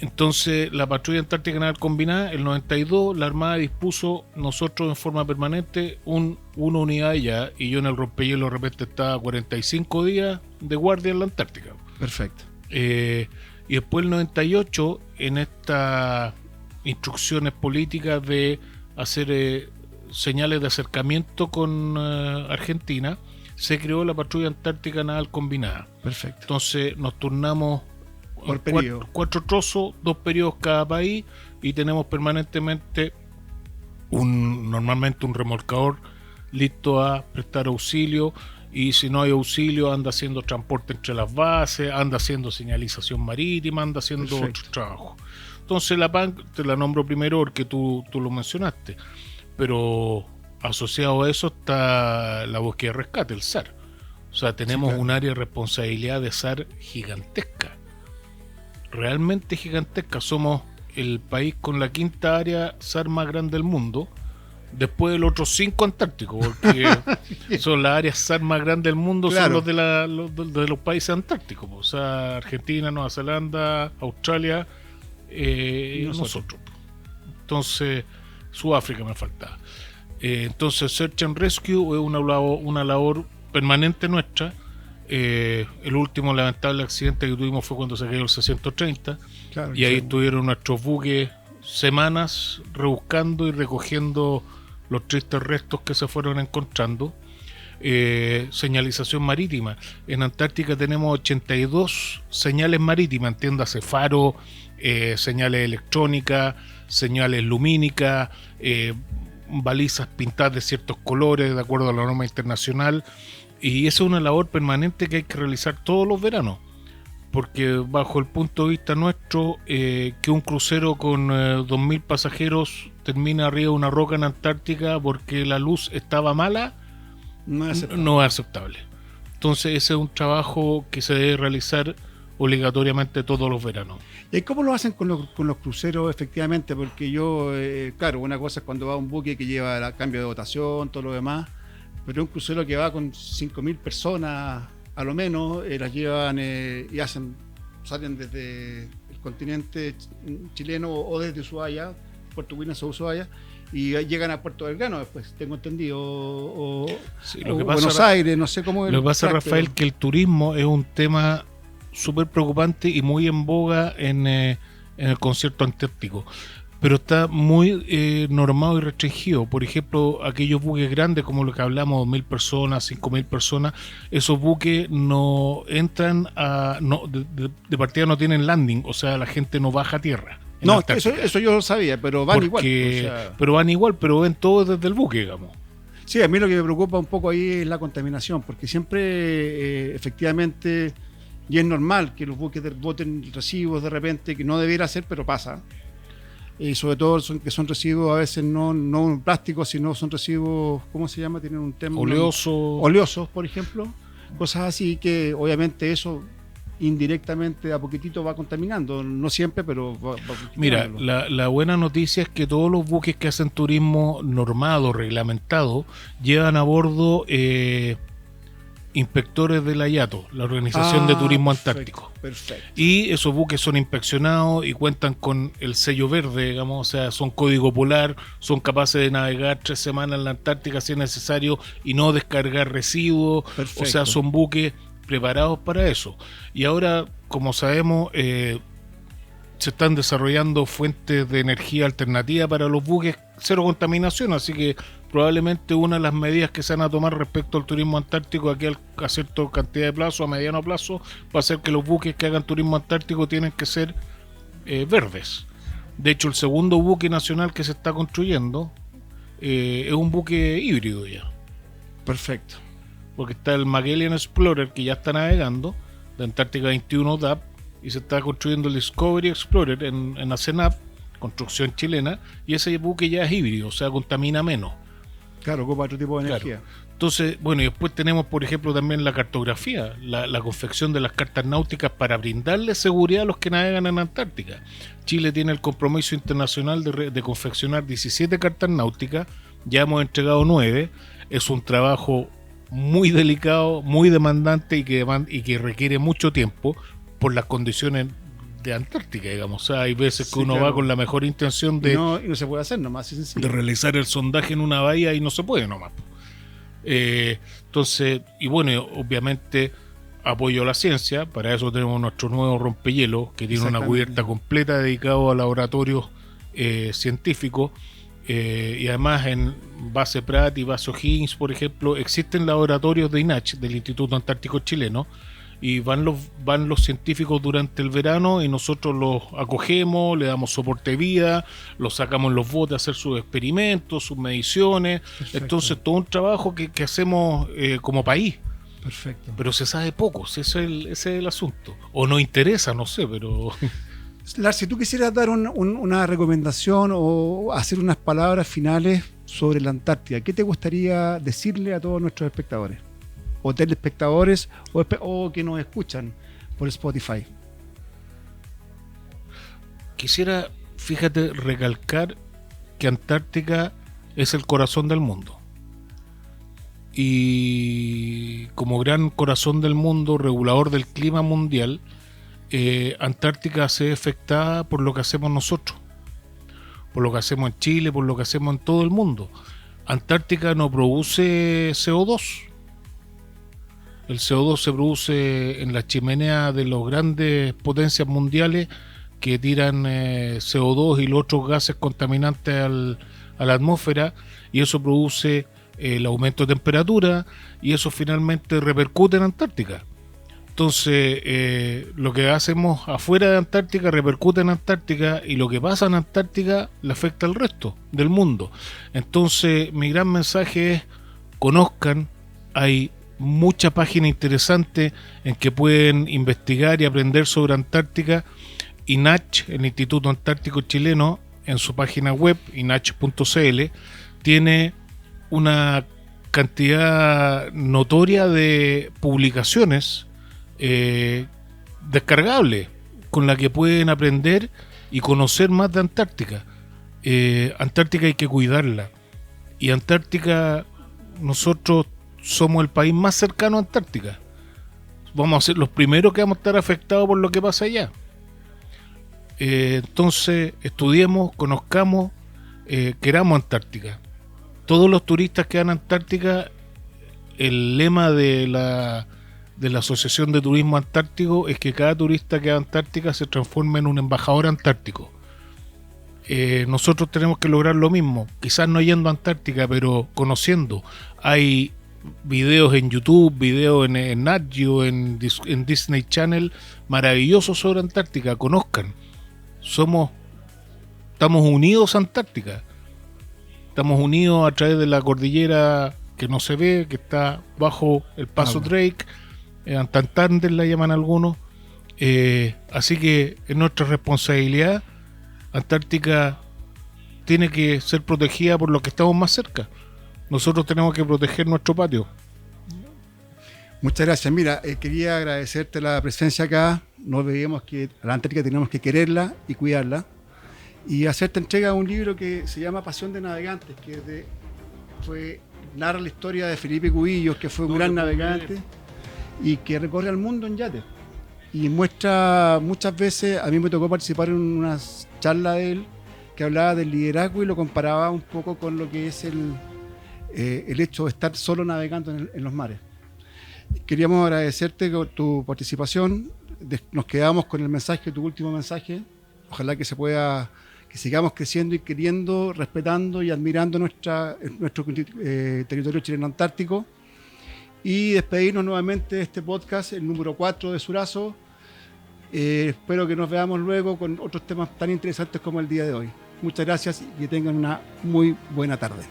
Entonces la patrulla antártica naval combinada, el 92, la Armada dispuso nosotros en forma permanente una unidad allá, y yo en el rompehielo de repente estaba 45 días de guardia en la Antártica. Perfecto. Y después el 98, en estas instrucciones políticas de hacer señales de acercamiento con Argentina, se creó la patrulla antártica naval combinada. Perfecto. Entonces nos turnamos por periodo. Cuatro trozos, 2 periodos cada país, y tenemos permanentemente normalmente un remolcador listo a prestar auxilio, y si no hay auxilio anda haciendo transporte entre las bases, anda haciendo señalización marítima, anda haciendo otros trabajos. Entonces la PANC te la nombro primero porque tú lo mencionaste, pero asociado a eso está la búsqueda de rescate, el SAR. O sea, tenemos un área de responsabilidad de SAR gigantesca, realmente gigantesca. Somos el país con la quinta área SAR más grande del mundo, después de los otros 5 antárticos, porque son las áreas SAR más grandes del mundo, claro. Son los de los países antárticos, o sea, Argentina, Nueva Zelanda, Australia y nosotros. Entonces, Sudáfrica me faltaba. Entonces, Search and Rescue es una labor permanente nuestra. El último lamentable accidente que tuvimos fue cuando se cayó el 630, claro, y ahí estuvieron nuestros buques semanas rebuscando y recogiendo los tristes restos que se fueron encontrando. Señalización marítima. En Antártica tenemos 82 señales marítimas, entiéndase faro, señales electrónicas, señales lumínicas, balizas pintadas de ciertos colores de acuerdo a la norma internacional, y esa es una labor permanente que hay que realizar todos los veranos, porque bajo el punto de vista nuestro, que un crucero con 2.000 pasajeros termina arriba de una roca en Antártica porque la luz estaba mala, no es aceptable. Entonces ese es un trabajo que se debe realizar obligatoriamente todos los veranos. ¿Y cómo lo hacen con los cruceros efectivamente? Porque yo, claro, una cosa es cuando va un buque que lleva el cambio de dotación, todo lo demás, pero un crucero que va con 5.000 personas a lo menos, las llevan y salen desde el continente chileno o desde Ushuaia, Puerto Williams o Ushuaia, y llegan a Puerto Delgado después, tengo entendido, o Buenos Aires, no sé cómo es. Lo que pasa, Rafael, que el turismo es un tema súper preocupante y muy en boga en el concierto antártico, pero está muy normado y restringido. Por ejemplo, aquellos buques grandes como lo que hablamos, 2.000 personas, 5.000 personas, esos buques no entran de partida no tienen landing, o sea, la gente no baja a tierra. No, eso yo lo sabía, pero van igual. Pero van igual, pero ven todo desde el buque, digamos. Sí, a mí lo que me preocupa un poco ahí es la contaminación, porque siempre efectivamente, y es normal que los buques boten residuos de repente, que no debiera ser, pero pasa. Y sobre todo que son residuos a veces no plásticos, sino son residuos, ¿cómo se llama? Tienen un tema. Oleosos, por ejemplo. Cosas así que obviamente eso indirectamente a poquitito va contaminando, no siempre, pero va Mira, la buena noticia es que todos los buques que hacen turismo normado, reglamentado, llevan a bordo inspectores de la IATO, la Organización de Turismo Antártico. Perfecto. Y esos buques son inspeccionados y cuentan con el sello verde, digamos, o sea, son código polar, son capaces de navegar 3 semanas en la Antártica si es necesario y no descargar residuos. Perfecto. O sea, son buques preparados para eso. Y ahora, como sabemos, se están desarrollando fuentes de energía alternativa para los buques, cero contaminación, así que probablemente una de las medidas que se van a tomar respecto al turismo antártico aquí a cierta cantidad de plazo, a mediano plazo, va a ser que los buques que hagan turismo antártico tienen que ser verdes. De hecho, el segundo buque nacional que se está construyendo es un buque híbrido ya. Perfecto. Porque está el Magellan Explorer, que ya está navegando, de Antártica 21 DAP, y se está construyendo el Discovery Explorer en ACENAP, construcción chilena, y ese buque ya es híbrido, o sea, contamina menos. Claro, ocupa otro tipo de energía. Claro. Entonces, bueno, y después tenemos, por ejemplo, también la cartografía, la confección de las cartas náuticas para brindarle seguridad a los que navegan en Antártica. Chile tiene el compromiso internacional de confeccionar 17 cartas náuticas, ya hemos entregado 9, es un trabajo muy delicado, muy demandante y que requiere mucho tiempo por las condiciones de Antártica, digamos. O sea, hay veces que uno va con la mejor intención de... Y no se puede hacer nomás, es de realizar el sondaje en una bahía y no se puede nomás. Entonces, y bueno, obviamente apoyo a la ciencia, para eso tenemos nuestro nuevo rompehielos, que tiene una cubierta completa dedicado a laboratorios científicos, y además en base Pratt y base O'Higgins, por ejemplo, existen laboratorios de INACH, del Instituto Antártico Chileno, y van los científicos durante el verano y nosotros los acogemos, le damos soporte de vida, los sacamos en los botes a hacer sus experimentos, sus mediciones. Perfecto. Entonces todo un trabajo que hacemos como país. Perfecto. Pero se sabe poco, ese es el asunto. O no interesa, no sé, pero... Lars, si tú quisieras dar una recomendación o hacer unas palabras finales sobre la Antártida, ¿qué te gustaría decirle a todos nuestros espectadores? O telespectadores o que nos escuchan por Spotify. Quisiera fíjate, recalcar que Antártica es el corazón del mundo. Y como gran corazón del mundo, regulador del clima mundial, Antártica se ve afectada por lo que hacemos nosotros, por lo que hacemos en Chile, por lo que hacemos en todo el mundo. Antártica no produce CO2. El CO2 se produce en la chimenea de las grandes potencias mundiales que tiran CO2 y los otros gases contaminantes a la atmósfera, y eso produce el aumento de temperatura, y eso finalmente repercute en Antártica. Entonces, lo que hacemos afuera de Antártica repercute en Antártica, y lo que pasa en Antártica le afecta al resto del mundo. Entonces, mi gran mensaje es: conozcan, hay mucha página interesante en que pueden investigar y aprender sobre Antártica. INACH, el Instituto Antártico Chileno, en su página web, inach.cl, tiene una cantidad notoria de publicaciones descargables con la que pueden aprender y conocer más de Antártica. Antártica hay que cuidarla, y Antártica, nosotros somos el país más cercano a Antártica. Vamos a ser los primeros que vamos a estar afectados por lo que pasa allá. Entonces, estudiemos, conozcamos, queramos Antártica. Todos los turistas que van a Antártica, el lema de la Asociación de Turismo Antártico es que cada turista que va a Antártica se transforme en un embajador antártico. Nosotros tenemos que lograr lo mismo, quizás no yendo a Antártica, pero conociendo. Hay videos en YouTube, videos en Nat Geo, en Disney Channel, maravillosos sobre Antártica. Conozcan. Estamos unidos a Antártica. Estamos unidos a través de la cordillera que no se ve, que está bajo el paso Drake, Antantander la llaman algunos. Así que es nuestra responsabilidad. Antártica tiene que ser protegida por los que estamos más cerca. Nosotros tenemos que proteger nuestro patio. Muchas gracias. Mira, quería agradecerte la presencia acá. No veíamos que a la Antártica tenemos que quererla y cuidarla. Y hacerte entrega de un libro que se llama Pasión de Navegantes, que narra la historia de Felipe Cubillos, que fue un gran navegante y que recorre el mundo en yate. Y muestra, muchas veces, a mí me tocó participar en una charla de él que hablaba del liderazgo y lo comparaba un poco con lo que es el hecho de estar solo navegando en los mares. Queríamos agradecerte tu participación. Nos quedamos con el mensaje, tu último mensaje. Ojalá que sigamos creciendo y queriendo, respetando y admirando nuestro territorio chileno antártico. Y despedirnos nuevamente de este podcast, el número 4 de Surazo. Espero que nos veamos luego con otros temas tan interesantes como el día de hoy. Muchas gracias y que tengan una muy buena tarde.